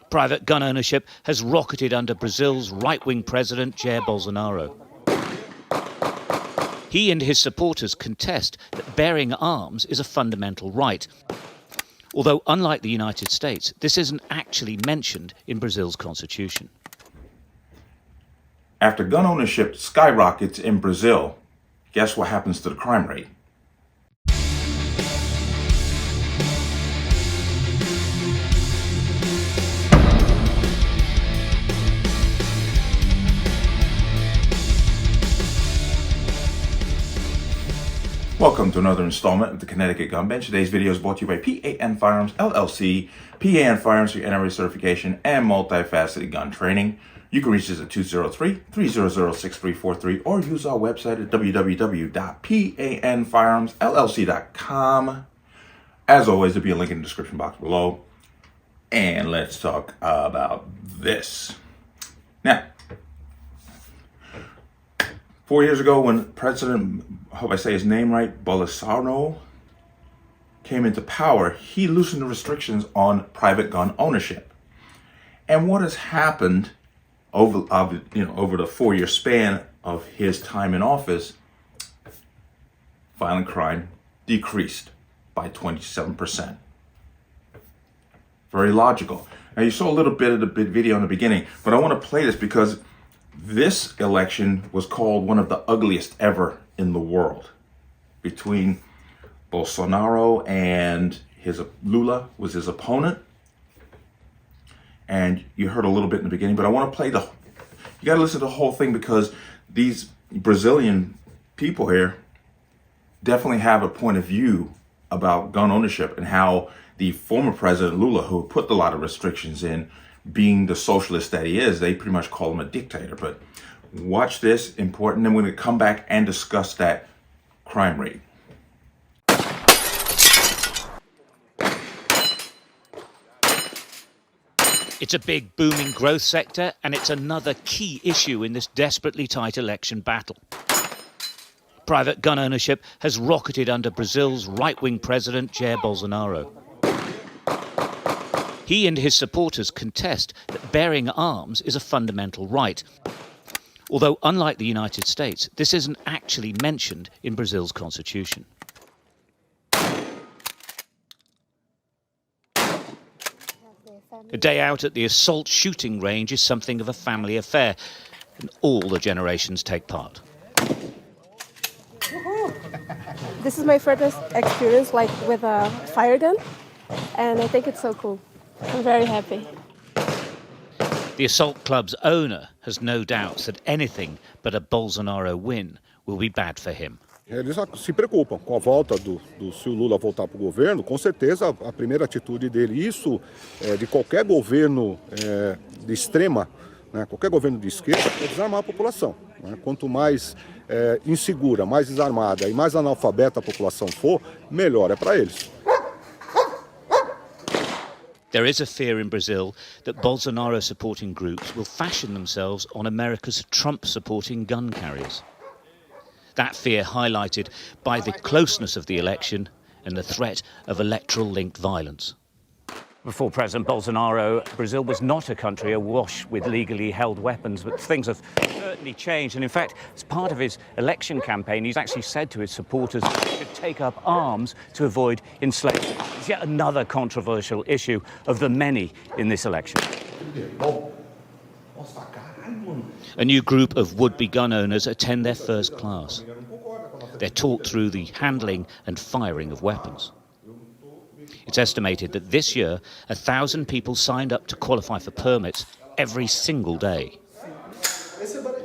Private gun ownership has rocketed under Brazil's right-wing president, Jair Bolsonaro. He and his supporters contest that bearing arms is a fundamental right. Although, unlike the United States, this isn't actually mentioned in Brazil's constitution. After gun ownership skyrockets in Brazil, guess what happens to the crime rate? Welcome to another installment of the Connecticut Gun Bench. Today's video is brought to you by P.A.N. Firearms, LLC. P.A.N. Firearms for your NRA certification and multifaceted gun training. You can reach us at 203-300-6343 or use our website at www.panfirearmsllc.com. As always, there'll be a link in the description box below. And let's talk about this. Now, 4 years ago, when President, I hope I say his name right, Bolsonaro came into power, he loosened the restrictions on private gun ownership. And what has happened over the 4-year span of his time in office? Violent crime decreased by 27%. Very logical. Now, you saw a little bit of the video in the beginning, but I want to play this because this election was called one of the ugliest ever in the world. Between Bolsonaro and Lula was his opponent. And you heard a little bit in the beginning, but I want to play you got to listen to the whole thing because these Brazilian people here definitely have a point of view about gun ownership and how the former president Lula, who put a lot of restrictions in, being the socialist that he is, they pretty much call him a dictator. But watch this, important. Then we're going to come back and discuss that crime rate. It's a big, booming growth sector, and it's another key issue in this desperately tight election battle. Private gun ownership has rocketed under Brazil's right-wing president, Jair Bolsonaro. He and his supporters contest that bearing arms is a fundamental right. Although, unlike the United States, this isn't actually mentioned in Brazil's constitution. A day out at the assault shooting range is something of a family affair, and all the generations take part. This is my first experience with a fire gun, and I think it's so cool. I'm very happy. The assault club's owner has no doubts that anything but a Bolsonaro win will be bad for him. Eles se preocupam com a volta se o Lula voltar para o governo, com certeza a primeira atitude dele, isso de qualquer governo de extrema, né, qualquer governo de esquerda, é desarmar a população. Né? Quanto mais insegura, mais desarmada e mais analfabeta a população for, melhor é para eles. There is a fear in Brazil that Bolsonaro-supporting groups will fashion themselves on America's Trump-supporting gun carriers. That fear highlighted by the closeness of the election and the threat of electoral-linked violence. Before President Bolsonaro, Brazil was not a country awash with legally held weapons, but things have certainly changed. And in fact, as part of his election campaign, he's actually said to his supporters to take up arms to avoid enslavement. It's yet another controversial issue of the many in this election. A new group of would-be gun owners attend their first class. They're taught through the handling and firing of weapons. It's estimated that this year, 1,000 people signed up to qualify for permits every single day.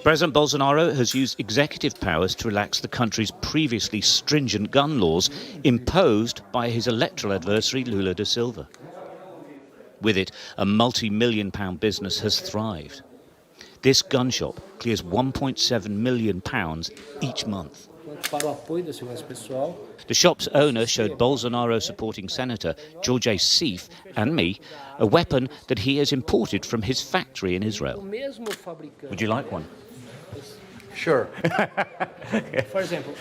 President Bolsonaro has used executive powers to relax the country's previously stringent gun laws imposed by his electoral adversary Lula da Silva. With it, a multi-million-pound business has thrived. This gun shop clears £1.7 million each month. The shop's owner showed Bolsonaro-supporting Senator Dirtiest Sif and me a weapon that he has imported from his factory in Israel. Would you like one? Sure. For example,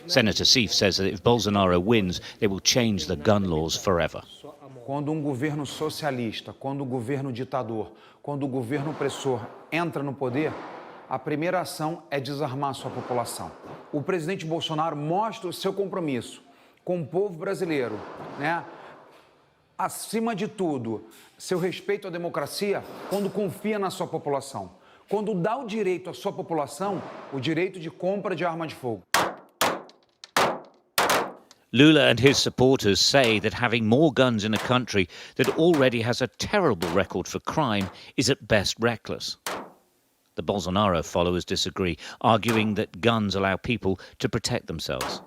Senator Sif says that if Bolsonaro wins, they will change the gun laws forever. quando um governo socialista, quando um governo ditador, quando o governo opressor entra no poder, a primeira ação é desarmar a sua população. O presidente Bolsonaro mostra o seu compromisso com o povo brasileiro, né? Acima de tudo, seu respeito à democracia quando confia na sua população, quando dá o direito à sua população, o direito de compra de arma de fogo. Lula and his supporters say that having more guns in a country that already has a terrible record for crime is at best reckless. The Bolsonaro followers disagree, arguing that guns allow people to protect themselves.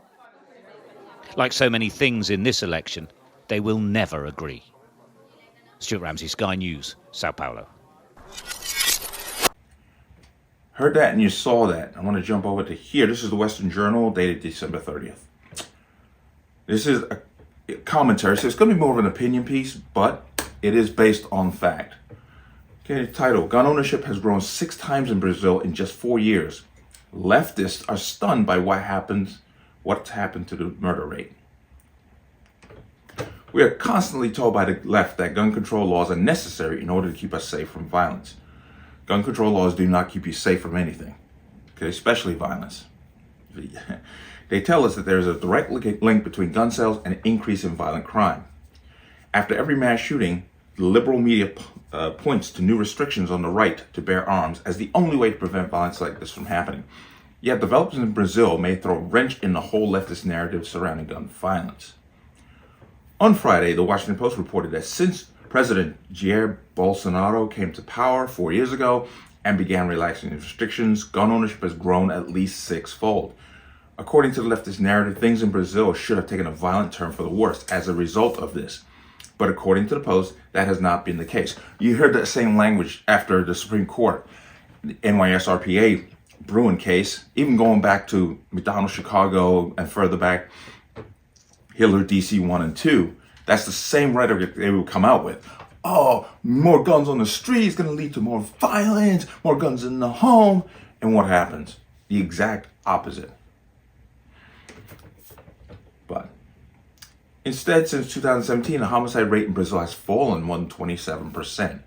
Like so many things in this election, they will never agree. Stuart Ramsey, Sky News, Sao Paulo. Heard that and you saw that. I want to jump over to here. This is the Western Journal, dated December 30th. This is a commentary, so it's going to be more of an opinion piece, but it is based on fact. Okay, title, Gun ownership has grown 6 times in Brazil in just 4 years. Leftists are stunned by what's happened to the murder rate. We are constantly told by the left that gun control laws are necessary in order to keep us safe from violence. Gun control laws do not keep you safe from anything, okay, especially violence. They tell us that there is a direct link between gun sales and an increase in violent crime. After every mass shooting, the liberal media points to new restrictions on the right to bear arms as the only way to prevent violence like this from happening. Yet developments in Brazil may throw a wrench in the whole leftist narrative surrounding gun violence. On Friday, the Washington Post reported that since President Jair Bolsonaro came to power 4 years ago and began relaxing restrictions, gun ownership has grown at least 6-fold. According to the leftist narrative, things in Brazil should have taken a violent turn for the worse as a result of this. But according to the Post, that has not been the case. You heard that same language after the Supreme Court, the NYSRPA Bruin case, even going back to McDonald's Chicago and further back, Hitler DC 1 and 2. That's the same rhetoric they would come out with. Oh, more guns on the street is going to lead to more violence, more guns in the home. And what happens? The exact opposite. But instead, since 2017, the homicide rate in Brazil has fallen 127%.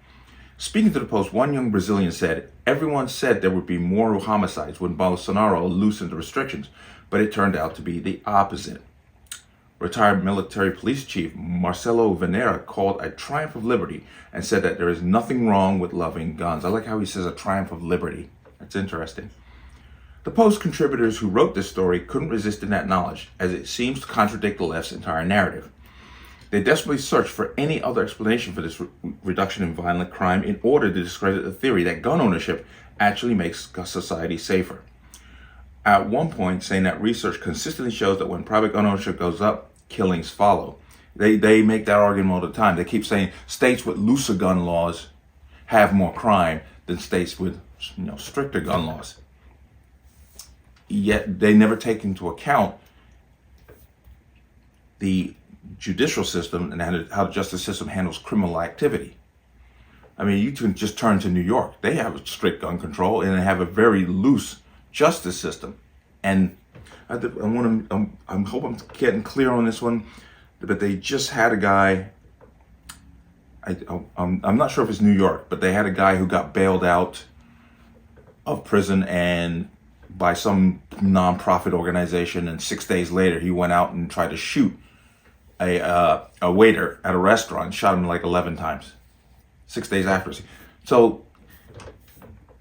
Speaking to the Post, one young Brazilian said, everyone said there would be more homicides when Bolsonaro loosened the restrictions, but it turned out to be the opposite. Retired military police chief Marcelo Venera called a triumph of liberty and said that there is nothing wrong with loving guns. I like how he says a triumph of liberty. That's interesting. The Post contributors who wrote this story couldn't resist in that knowledge, as it seems to contradict the left's entire narrative. They desperately searched for any other explanation for this reduction in violent crime in order to discredit the theory that gun ownership actually makes society safer. At one point, saying that research consistently shows that when private gun ownership goes up, killings follow. They make that argument all the time. They keep saying states with looser gun laws have more crime than states with stricter gun laws. Yet they never take into account the judicial system and how the justice system handles criminal activity. I mean, you can just turn to New York. They have strict gun control and they have a very loose justice system. And I hope I'm getting clear on this one, but they just had a guy, I'm not sure if it's New York, but they had a guy who got bailed out of prison and by some non-profit organization, and 6 days later he went out and tried to shoot a waiter at a restaurant and shot him like 11 times 6 days after. So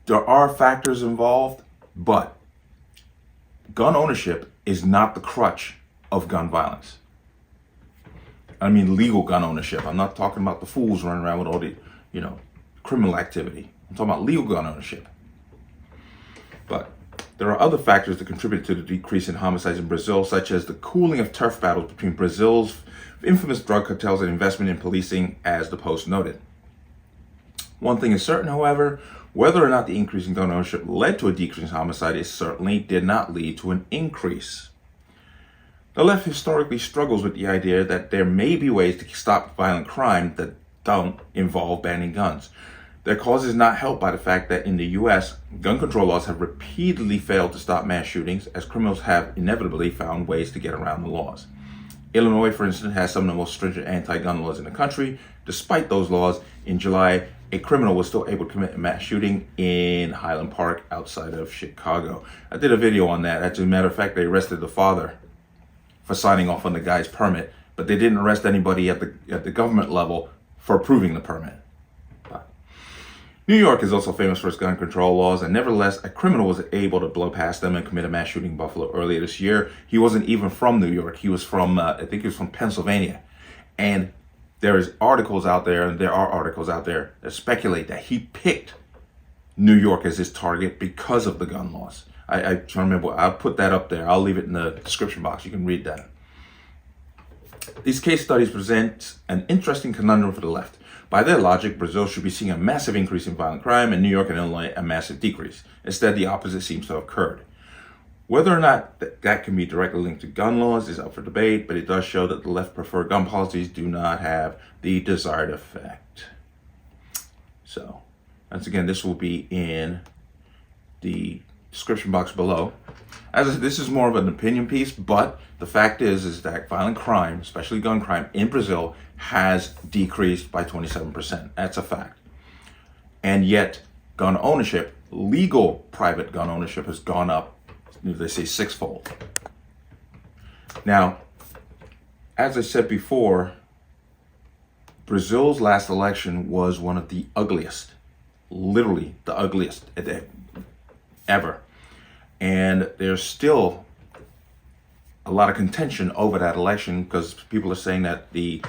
there are factors involved, but gun ownership is not the crutch of gun violence. I mean legal gun ownership. I'm not talking about the fools running around with all the criminal activity. I'm talking about legal gun ownership. But there are other factors that contribute to the decrease in homicides in Brazil, such as the cooling of turf battles between Brazil's infamous drug cartels and investment in policing, as the Post noted. One thing is certain, however, whether or not the increase in gun ownership led to a decrease in homicide, it certainly did not lead to an increase. The left historically struggles with the idea that there may be ways to stop violent crime that don't involve banning guns. Their cause is not helped by the fact that in the U.S., gun control laws have repeatedly failed to stop mass shootings, as criminals have inevitably found ways to get around the laws. Illinois, for instance, has some of the most stringent anti-gun laws in the country. Despite those laws, in July, a criminal was still able to commit a mass shooting in Highland Park outside of Chicago. I did a video on that. As a matter of fact, they arrested the father for signing off on the guy's permit, but they didn't arrest anybody at the government level for approving the permit. New York is also famous for its gun control laws, and nevertheless, a criminal was able to blow past them and commit a mass shooting in Buffalo earlier this year. He wasn't even from New York. He was from, I think he was from Pennsylvania. And there are articles out there that speculate that he picked New York as his target because of the gun laws. I try to remember, I'll put that up there. I'll leave it in the description box. You can read that. These case studies present an interesting conundrum for the left. By their logic, Brazil should be seeing a massive increase in violent crime, and New York and Illinois a massive decrease. Instead, the opposite seems to have occurred. Whether or not that can be directly linked to gun laws is up for debate, but it does show that the left prefer gun policies do not have the desired effect. So, once again, this will be in the description box below. This is more of an opinion piece, but the fact is that violent crime, especially gun crime in Brazil, has decreased by 27%. That's a fact. And yet, gun ownership, legal private gun ownership, has gone up, they say, sixfold. Now, as I said before, Brazil's last election was one of the ugliest, literally the ugliest ever. And there's still a lot of contention over that election because people are saying that the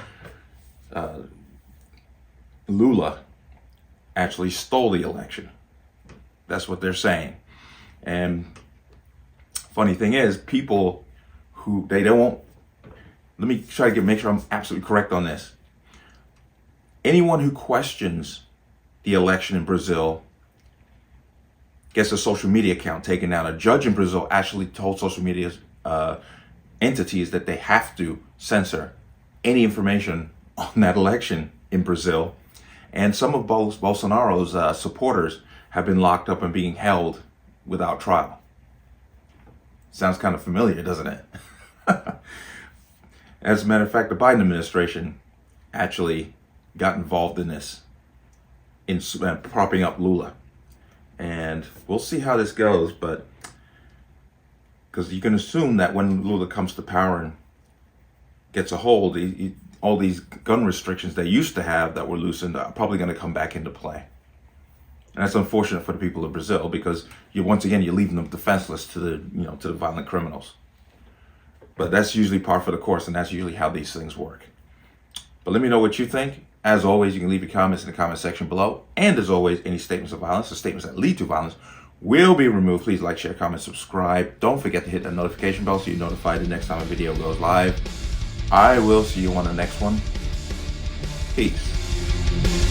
Lula actually stole the election. That's what they're saying. And funny thing is, people who they don't. Let me try to make sure I'm absolutely correct on this. Anyone who questions the election in Brazil gets a social media account taken down. A judge in Brazil actually told social media entities that they have to censor any information on that election in Brazil. And some of Bolsonaro's supporters have been locked up and being held without trial. Sounds kind of familiar, doesn't it? As a matter of fact, the Biden administration actually got involved in this, in propping up Lula. And we'll see how this goes, but because you can assume that when Lula comes to power and gets a hold, all these gun restrictions they used to have that were loosened are probably going to come back into play. And that's unfortunate for the people of Brazil because you're leaving them defenseless to the violent criminals. But that's usually par for the course, and that's usually how these things work. But let me know what you think. As always, you can leave your comments in the comment section below. And as always, any statements of violence or statements that lead to violence will be removed. Please like, share, comment, subscribe. Don't forget to hit that notification bell so you're notified the next time a video goes live. I will see you on the next one. Peace.